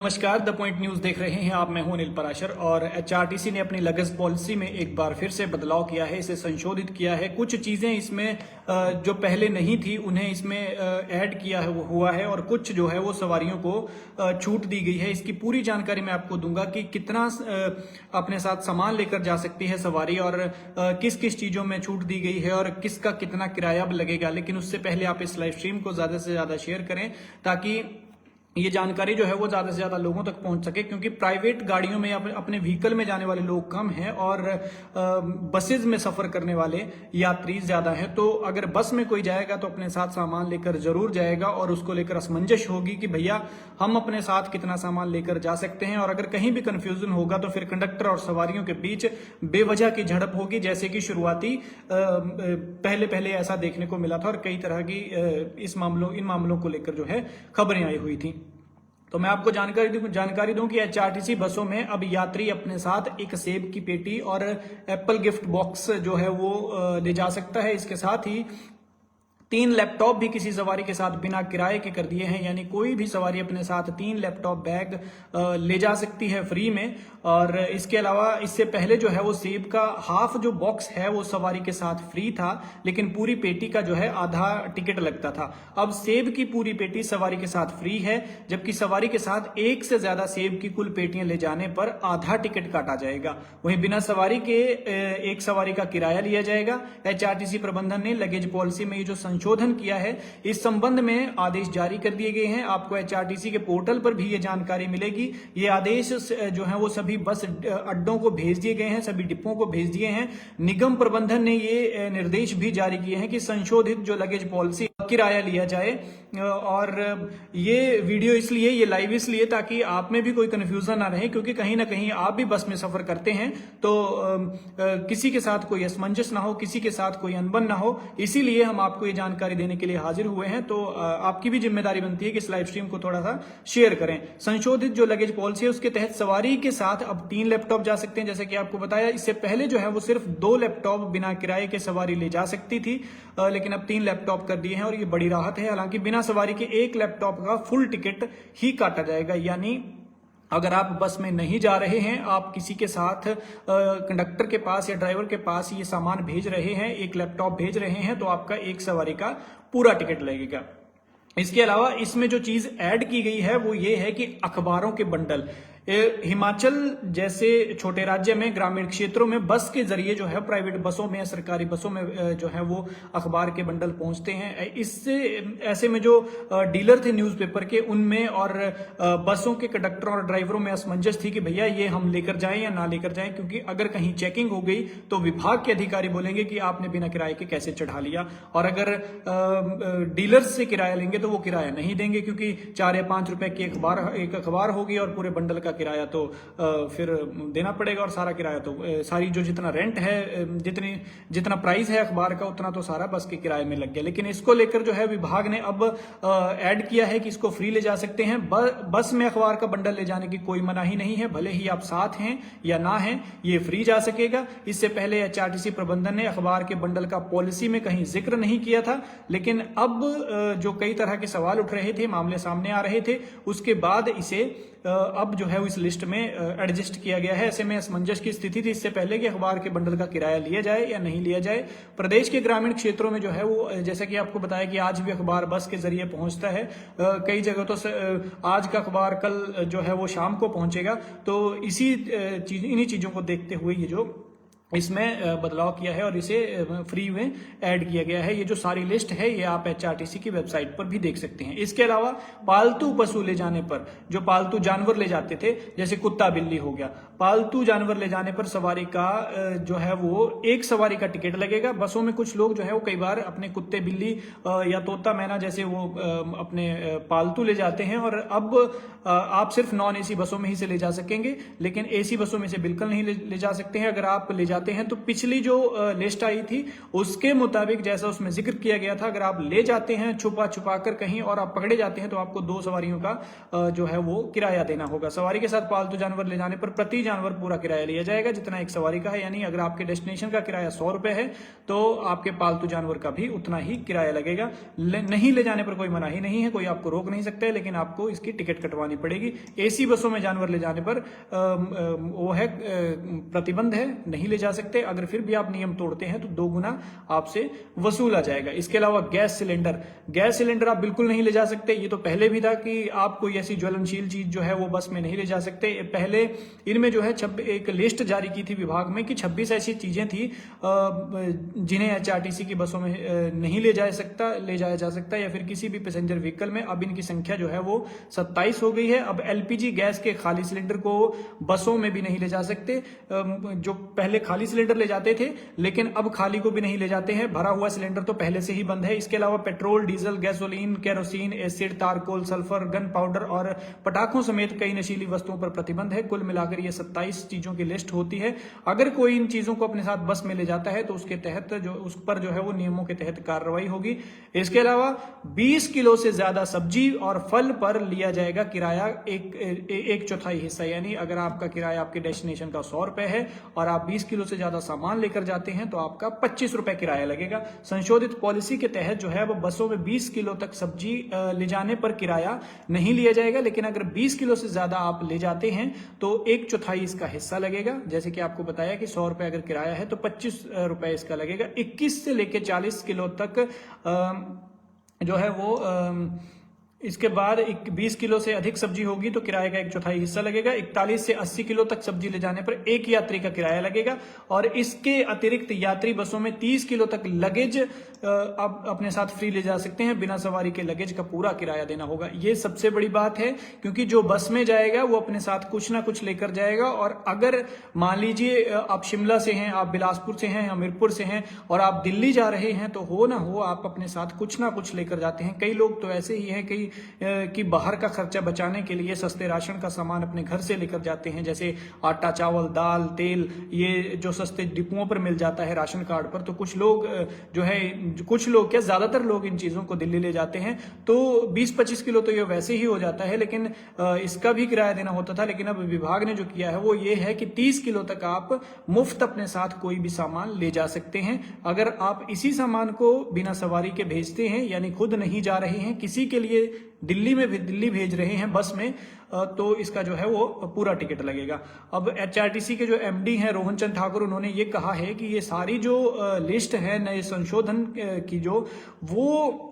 नमस्कार, the point news देख रहे हैं आप। मैं हूं अनिल पराशर और एचआरटीसी ने अपनी लगेज पॉलिसी में एक बार फिर से बदलाव किया है, इसे संशोधित किया है। कुछ चीजें इसमें जो पहले नहीं थी उन्हें इसमें ऐड किया हुआ है और कुछ जो है वो सवारियों को छूट दी गई है। इसकी पूरी जानकारी मैं आपको दूंगा कि कितना अपने साथ सामान लेकर जा सकती है सवारी और किस किस चीजों में छूट दी गई है और किसका कितना किराया लगेगा। लेकिन उससे पहले आप इस लाइव स्ट्रीम को ज्यादा से ज्यादा शेयर करें ताकि ये जानकारी जो है वो ज्यादा से ज्यादा लोगों तक पहुंच सके, क्योंकि प्राइवेट गाड़ियों में अपने व्हीकल में जाने वाले लोग कम हैं और बसेज में सफर करने वाले यात्री ज्यादा हैं। तो अगर बस में कोई जाएगा तो अपने साथ सामान लेकर जरूर जाएगा और उसको लेकर असमंजस होगी कि भैया हम अपने साथ कितना सामान लेकर जा सकते हैं। और अगर कहीं भी कंफ्यूजन होगा तो फिर कंडक्टर और सवारियों के बीच बेवजह की झड़प होगी, जैसे कि शुरुआती पहले ऐसा देखने को मिला था और कई तरह की इन मामलों को लेकर जो है खबरें आई हुई थी। तो मैं आपको जानकारी दूं कि एचआरटीसी बसों में अब यात्री अपने साथ एक सेब की पेटी और एप्पल गिफ्ट बॉक्स जो है वो ले जा सकता है। इसके साथ ही 3 लैपटॉप भी किसी सवारी के साथ बिना किराए के कर दिए हैं, यानी कोई भी सवारी अपने साथ 3 लैपटॉप बैग ले जा सकती है फ्री में। और इसके अलावा इससे पहले जो है वो सेब का हाफ जो बॉक्स है वो सवारी के साथ फ्री था, लेकिन पूरी पेटी का जो है आधा टिकट लगता था। अब सेब की पूरी पेटी सवारी के साथ फ्री है, जबकि सवारी के साथ एक से ज्यादा सेब की कुल पेटियां ले जाने पर आधा टिकट काटा जाएगा। वहीं बिना सवारी के एक सवारी का किराया लिया जाएगा। एचआरटीसी प्रबंधन ने लगेज पॉलिसी में ये जो संशोधन किया है, इस संबंध में आदेश जारी कर दिए गए हैं। आपको एचआरटीसी के पोर्टल पर भी ये जानकारी मिलेगी। ये आदेश जो है वो सभी बस अड्डों को भेज दिए गए हैं, सभी डिपों को भेज दिए हैं। निगम प्रबंधन ने ये निर्देश भी जारी किए हैं कि संशोधित जो लगेज पॉलिसी किराया लिया जाए। और ये वीडियो इसलिए, ये लाइव इसलिए ताकि आप में भी कोई कंफ्यूजन ना रहे, क्योंकि कहीं ना कहीं आप भी बस में सफर करते हैं तो किसी के साथ कोई असमंजस ना हो, किसी के साथ कोई अनबन ना हो, इसीलिए हम आपको ये जानकारी देने के लिए हाजिर हुए हैं। तो आपकी भी जिम्मेदारी बनती है कि इस लाइव स्ट्रीम को थोड़ा सा शेयर करें। संशोधित जो लगेज पॉलिसी है उसके तहत सवारी के साथ अब 3 लैपटॉप जा सकते हैं, जैसे कि आपको बताया। इससे पहले जो है वो सिर्फ 2 लैपटॉप बिना किराए के सवारी ले जा सकती थी, लेकिन अब 3 लैपटॉप कर दिए हैं और ये बड़ी राहत है। हालांकि बिना सवारी के 1 लैपटॉप का फुल टिकट ही काटा जाएगा, यानी अगर आप बस में नहीं जा रहे हैं, आप किसी के साथ कंडक्टर के पास या ड्राइवर के पास ये सामान भेज रहे हैं, 1 लैपटॉप भेज रहे हैं, तो आपका 1 सवारी का पूरा टिकट लगेगा। इसके अलावा इसमें जो चीज ऐड की गई है वो ये है कि अखबारों के बंडल, हिमाचल जैसे छोटे राज्य में ग्रामीण क्षेत्रों में बस के जरिए जो है प्राइवेट बसों में या सरकारी बसों में जो है वो अखबार के बंडल पहुंचते हैं। इससे ऐसे में जो डीलर थे न्यूज़पेपर के, उनमें और बसों के कंडक्टरों और ड्राइवरों में असमंजस थी कि भैया ये हम लेकर जाएं या ना लेकर जाएं, क्योंकि अगर कहीं चेकिंग हो गई तो विभाग के अधिकारी बोलेंगे कि आपने बिना किराए के कैसे चढ़ा लिया। और अगर डीलर्स से किराया लेंगे तो वो किराया नहीं देंगे, क्योंकि 4 या 5 रुपए की एक अखबार होगी और पूरे बंडल का किराया तो फिर देना पड़ेगा। और सारा किराया तो सारी जो जितना रेंट है, जितना प्राइस है अखबार का, उतना तो सारा बस के किराए में लग गया। लेकिन इसको लेकर जो है विभाग ने अब ऐड किया है कि इसको फ्री ले जा सकते हैं। बस में अखबार का बंडल ले जाने की कोई मनाही नहीं है, भले ही आप साथ हैं या ना हैं, ये फ्री जा सकेगा। इससे पहले एचआरटीसी प्रबंधन ने अखबार के बंडल का पॉलिसी में कहीं जिक्र नहीं किया था, लेकिन अब जो कई तरह के सवाल उठ रहे थे, मामले सामने आ रहे थे, उसके बाद इसे अब जो है इस लिस्ट में एडजस्ट किया गया है। ऐसे में असमंजस की स्थिति थी इससे पहले कि अखबार के बंडल का किराया लिया जाए या नहीं लिया जाए। प्रदेश के ग्रामीण क्षेत्रों में जो है वो, जैसा कि आपको बताया कि आज भी अखबार बस के जरिए पहुंचता है। कई जगह तो आज का अखबार कल जो है वो शाम को पहुंचेगा। तो इन्हीं चीजों को देखते हुए ये जो इसमें बदलाव किया है और इसे फ्री में ऐड किया गया है। ये जो सारी लिस्ट है ये आप एचआरटीसी की वेबसाइट पर भी देख सकते हैं। इसके अलावा पालतू पशु ले जाने पर, जो पालतू जानवर ले जाते थे जैसे कुत्ता बिल्ली हो गया, पालतू जानवर ले जाने पर सवारी का जो है वो 1 सवारी का टिकट लगेगा। बसों में कुछ लोग जो है वो कई बार अपने कुत्ते बिल्ली या तोता मैना जैसे वो अपने पालतू ले जाते हैं, और अब आप सिर्फ नॉन एसी बसों में ही से ले जा सकेंगे, लेकिन एसी बसों में से बिल्कुल नहीं ले जा सकते हैं। अगर आप ले जा जाते हैं तो पिछली जो लिस्ट आई थी उसके मुताबिक जैसा उसमें जिक्र किया गया था, अगर आप ले जाते हैं छुपा छुपा कर कहीं और आप पकड़े जाते हैं तो आपको 2 सवारियों का जो है वो किराया देना होगा। सवारी के साथ पालतू जानवर ले जाने पर प्रति जानवर पूरा किराया लिया जाएगा जितना एक सवारी का है, यानी अगर आपके डेस्टिनेशन का किराया 100 रुपए है तो आपके पालतू जानवर का भी उतना ही किराया लगेगा। नहीं ले जाने पर कोई मनाही नहीं है, कोई आपको रोक नहीं सकता है, लेकिन आपको इसकी टिकट कटवानी पड़ेगी। एसी बसों में जानवर ले जाने पर वो है प्रतिबंध है, नहीं ले जा सकते। अगर फिर भी आप नियम तोड़ते हैं तो 2 गुना आपसे वसूला जाएगा। इसके अलावा गैस सिलेंडर आप बिल्कुल नहीं ले जा सकते। ये तो पहले भी था कि आप कोई ऐसी ज्वलनशील चीज जो है वो बस में नहीं ले जा सकते। पहले इनमें जो है एक लिस्ट जारी की थी विभाग में कि 26 ऐसी चीजें थी जिन्हें एचआरटीसी की बसों में नहीं ले जाया जा सकता या फिर किसी भी पैसेंजर व्हीकल में। अब इनकी संख्या जो है वो 27 हो गई है। अब एलपीजी गैस के खाली सिलेंडर को बसों में भी नहीं ले जा सकते। जो पहले खाली सिलेंडर ले जाते थे लेकिन अब खाली को भी नहीं ले जाते हैं, भरा हुआ सिलेंडर तो पहले से ही बंद है। इसके अलावा petrol, diesel, gasoline, kerosene, acid, तारकोल, सल्फर, गन पाउडर और पटाखों समेत कई नशीली वस्तुओं पर प्रतिबंध है। कुल मिलाकर ये 27 चीजों की लिस्ट होती है। अगर कोई इन चीजों को अपने साथ बस में ले जाता है तो उसके तहत उस पर जो है वो नियमों के तहत कार्रवाई होगी। इसके अलावा 20 किलो से ज्यादा सब्जी और फल पर लिया जाएगा किराया एक चौथाई हिस्सा, यानी अगर आपका किराया आपके डेस्टिनेशन का 100 रुपए है और आप 20 किलो से ज्यादा सामान लेकर जाते हैं तो आपका 25 रुपए किराया लगेगा। संशोधित पॉलिसी के तहत जो है वो बसों में 20 किलो तक सब्जी ले जाने पर किराया नहीं लिया जाएगा, लेकिन अगर 20 किलो से ज्यादा आप ले जाते हैं तो एक चौथाई इसका हिस्सा लगेगा। जैसे कि आपको बताया कि 100 रुपए अगर किराया है तो 25 रुपए इसका लगेगा। 21 से लेकर 40 किलो तक जो है वो इसके बाद 20 किलो से अधिक सब्जी होगी तो किराए का एक चौथाई हिस्सा लगेगा। 41 से 80 किलो तक सब्जी ले जाने पर एक यात्री का किराया लगेगा। और इसके अतिरिक्त यात्री बसों में 30 किलो तक लगेज आप अपने साथ फ्री ले जा सकते हैं, बिना सवारी के लगेज का पूरा किराया देना होगा। ये सबसे बड़ी बात है क्योंकि जो बस में जाएगा वो अपने साथ कुछ ना कुछ लेकर जाएगा। और अगर मान लीजिए आप शिमला से हैं, आप बिलासपुर से हैं, हमीरपुर से हैं और आप दिल्ली जा रहे हैं तो हो ना हो आप अपने साथ कुछ ना कुछ लेकर जाते हैं। कई लोग तो ऐसे ही हैं कि बाहर का खर्चा बचाने के लिए सस्ते राशन का सामान अपने घर से लेकर जाते हैं, जैसे आटा, चावल, दाल, तेल, ये जो सस्ते डिपुओं पर मिल जाता है राशन कार्ड पर। तो कुछ लोग जो है, कुछ लोग क्या ज्यादातर लोग इन चीजों को दिल्ली ले जाते हैं तो 20-25 किलो तो ये वैसे ही हो जाता है, लेकिन इसका भी किराया देना होता था। लेकिन अब विभाग ने जो किया है वो ये है कि 30 किलो तक आप मुफ्त अपने साथ कोई भी सामान ले जा सकते हैं। अगर आप इसी सामान को बिना सवारी के भेजते हैं, यानी खुद नहीं जा रहे हैं, किसी के लिए दिल्ली भेज रहे हैं बस में, तो इसका जो है वो पूरा टिकट लगेगा। अब एचआरटीसी के जो एमडी हैं रोहन चंद ठाकुर, उन्होंने ये कहा है कि ये सारी जो लिस्ट है नए संशोधन की जो वो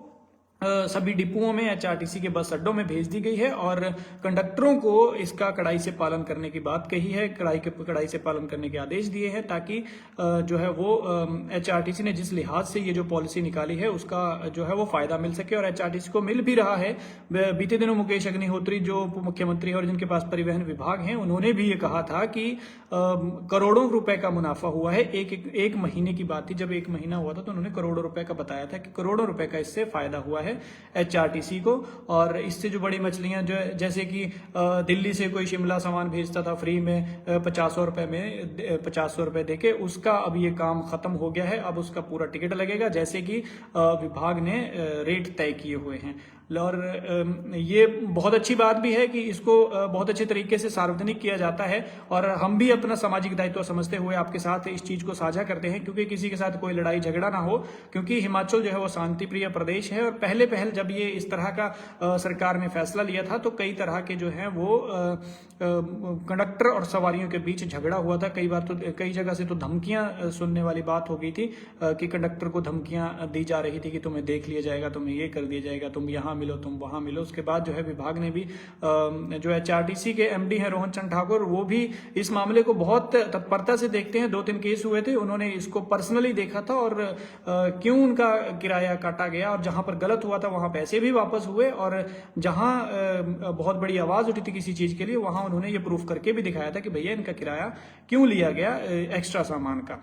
सभी डिपुओं में, एचआरटीसी के बस अड्डों में भेज दी गई है और कंडक्टरों को इसका कड़ाई से पालन करने की बात कही है, कड़ाई से पालन करने के आदेश दिए हैं ताकि जो है वो एचआरटीसी ने जिस लिहाज से ये जो पॉलिसी निकाली है उसका जो है वो फायदा मिल सके। और एचआरटीसी को मिल भी रहा है। बीते दिनों मुकेश अग्निहोत्री जो उप मुख्यमंत्री है और जिनके पास परिवहन विभाग है, उन्होंने भी ये कहा था कि करोड़ों रुपए का मुनाफा हुआ है। एक महीने की बात थी, जब 1 महीना हुआ था तो उन्होंने करोड़ों रुपए का बताया था कि करोड़ों रुपए का इससे फायदा हुआ है एचआरटीसी को। और इससे जो बड़ी मछलियां जो जैसे कि दिल्ली से कोई शिमला सामान भेजता था फ्री में 500 रुपए देके, उसका अब ये काम खत्म हो गया है। अब उसका पूरा टिकट लगेगा जैसे कि विभाग ने रेट तय किए हुए हैं। और ये बहुत अच्छी बात भी है कि इसको बहुत अच्छे तरीके से सार्वजनिक किया जाता है और हम भी अपना सामाजिक दायित्व समझते हुए आपके साथ इस चीज को साझा करते हैं क्योंकि किसी के साथ कोई लड़ाई झगड़ा ना हो। क्योंकि हिमाचल जो है वो शांति प्रिय प्रदेश है और पहले जब ये इस तरह का सरकार ने फैसला लिया था तो कई तरह के जो है वो कंडक्टर और सवारियों के बीच झगड़ा हुआ था। कई बार तो कई जगह से तो धमकियां सुनने वाली बात हो गई थी कि कंडक्टर को धमकियां दी जा रही थी कि तुम्हें देख लिया जाएगा, तुम्हें ये कर दिया जाएगा, तुम यहाँ मिलो, तुम वहां मिलो। उसके बाद जो है विभाग ने भी जो एचआरटीसी के एमडी हैं रोहन चंद ठाकुर, वो भी इस मामले को बहुत तत्परता से देखते हैं। 2-3 केस हुए थे, उन्होंने इसको पर्सनली देखा था और क्यों उनका किराया काटा गया और जहां पर गलत हुआ था वहां पैसे भी वापस हुए और जहां बहुत बड़ी आवाज उठी थी किसी चीज के लिए वहां उन्होंने ये प्रूफ करके भी दिखाया था कि भैया इनका किराया क्यों लिया गया एक्स्ट्रा सामान का।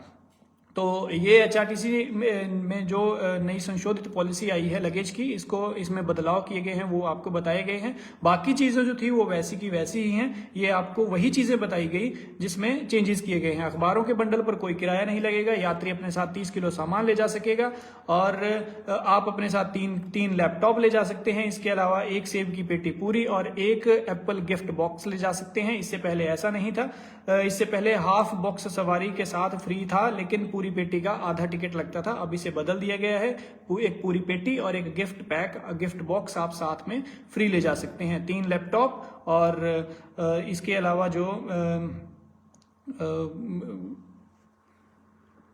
तो ये एचआरटीसी में जो नई संशोधित पॉलिसी आई है लगेज की, इसमें बदलाव किए गए हैं वो आपको बताए गए हैं। बाकी चीजें जो थी वो वैसी की वैसी ही हैं। ये आपको वही चीजें बताई गई जिसमें चेंजेस किए गए हैं। अखबारों के बंडल पर कोई किराया नहीं लगेगा, यात्री अपने साथ 30 किलो सामान ले जा सकेगा और आप अपने साथ तीन लैपटॉप ले जा सकते हैं। इसके अलावा एक सेब की पेटी पूरी और एक एप्पल गिफ्ट बॉक्स ले जा सकते हैं। इससे पहले ऐसा नहीं था। इससे पहले हाफ बॉक्स सवारी के साथ फ्री था, लेकिन पूरी पेटी का आधा टिकट लगता था। अब इसे बदल दिया गया है, एक पूरी पेटी और एक गिफ्ट पैक, गिफ्ट बॉक्स आप साथ में फ्री ले जा सकते हैं। 3 लैपटॉप और इसके अलावा जो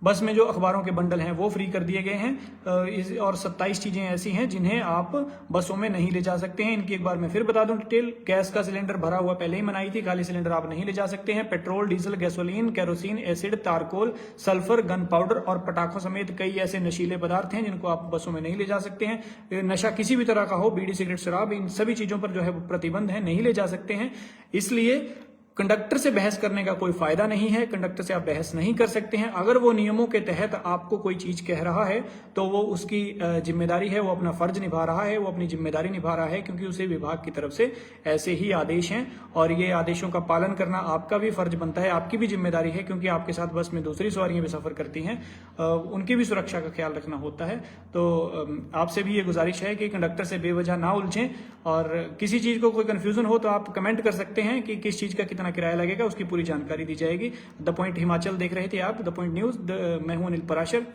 बस में जो अखबारों के बंडल हैं वो फ्री कर दिए गए हैं। और 27 चीजें ऐसी हैं जिन्हें आप बसों में नहीं ले जा सकते हैं। इनकी एक बार मैं फिर बता दूं डिटेल। गैस का सिलेंडर भरा हुआ पहले ही मनाही थी, खाली सिलेंडर आप नहीं ले जा सकते हैं। Petrol, diesel, gasoline, kerosene, acid, तारकोल, सल्फर, गन पाउडर और पटाखों समेत कई ऐसे नशीले पदार्थ हैं जिनको आप बसों में नहीं ले जा सकते हैं। नशा किसी भी तरह का हो, बीड़ी, सिगरेट, शराब, इन सभी चीजों पर जो है वो प्रतिबंध है, नहीं ले जा सकते हैं। इसलिए कंडक्टर से बहस करने का कोई फायदा नहीं है। कंडक्टर से आप बहस नहीं कर सकते हैं। अगर वो नियमों के तहत आपको कोई चीज कह रहा है तो वो उसकी जिम्मेदारी है, वो अपना फर्ज निभा रहा है, वो अपनी जिम्मेदारी निभा रहा है, क्योंकि उसे विभाग की तरफ से ऐसे ही आदेश हैं और ये आदेशों का पालन करना आपका भी फर्ज बनता है, आपकी भी जिम्मेदारी है, क्योंकि आपके साथ बस में दूसरी सवारियां भी सफर करती हैं, उनकी भी सुरक्षा का ख्याल रखना होता है। तो आपसे भी ये गुजारिश है कि कंडक्टर से बेवजह ना उलझें और किसी चीज को कोई कंफ्यूजन हो तो आप कमेंट कर सकते हैं कि किस चीज का कितना किराया लगेगा, उसकी पूरी जानकारी दी जाएगी। द पॉइंट हिमाचल देख रहे थे आप, द पॉइंट न्यूज। मैं हूं अनिल पराशर।